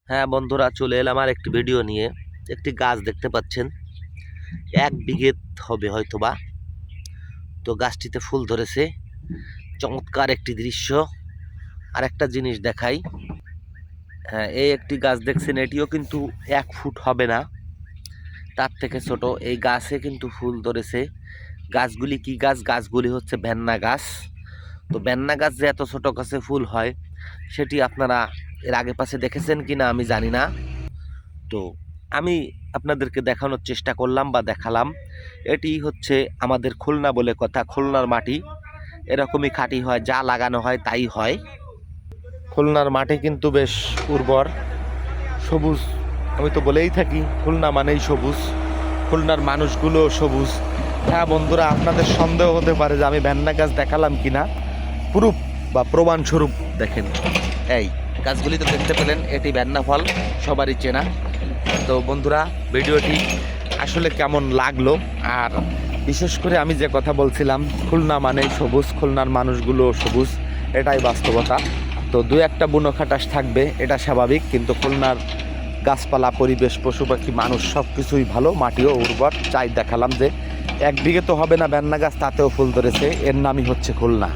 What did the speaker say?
হ্যাঁ বন্ধুরা, চলে এলাম আর একটি ভিডিও নিয়ে। একটি গাছ দেখতে পাচ্ছেন, 1 বিঘে হবে হয়তোবা। তো গাছটিতে ফুল ধরেছে, চমৎকার একটি দৃশ্য। আর একটা জিনিস দেখাই, হ্যাঁ এই একটি গাছ দেখছেন, এটিও কিন্তু 1 ফুট হবে না, তার থেকে ছোট। এই গাছে কিন্তু ফুল ধরেছে। গাছগুলি কি গাছ? গাছগুলি হচ্ছে ভেন্না গাছ। তো ভেন্না গাছ যে এত ছোট গাছে ফুল হয়, সেটি আপনারা এর আগে পাশে দেখেছেন কিনা আমি জানি না। তো আমি আপনাদেরকে দেখানোর চেষ্টা করলাম বা দেখালাম। এটি হচ্ছে আমাদের খুলনা বলে কথা, খুলনার মাটি এরকমই খাঁটি হয়, যা লাগানো হয় তাই হয়। খুলনার মাটি কিন্তু বেশ উর্বর, সবুজ। আমি তো বলেই থাকি খুলনা মানেই সবুজ, খুলনার মানুষগুলো সবুজ। হ্যাঁ বন্ধুরা, আপনাদের সন্দেহ হতে পারে যে আমি ভেন্না গাছ দেখালাম কিনা, প্রুফ বা প্রমাণস্বরূপ দেখেন। এই গাছগুলি তো দেখতে পেলেন, এটি ভেন্না ফল, সবারই চেনা। তো বন্ধুরা, ভিডিওটি আসলে কেমন লাগলো? আর বিশেষ করে আমি যে কথা বলছিলাম, খুলনা মানেই সবুজ, খুলনার মানুষগুলো সবুজ, এটাই বাস্তবতা। তো 2-1টা বুনো খাটাস থাকবে, এটা স্বাভাবিক, কিন্তু খুলনার গাছপালা, পরিবেশ, পশু পাখি, মানুষ সব কিছুই ভালো, মাটিও উর্বর। চাই দেখালাম যে 1 বিঘে তো হবে না ভেন্না গাছ, তাতেও ফুল ধরেছে। এর নামই হচ্ছে খুলনা।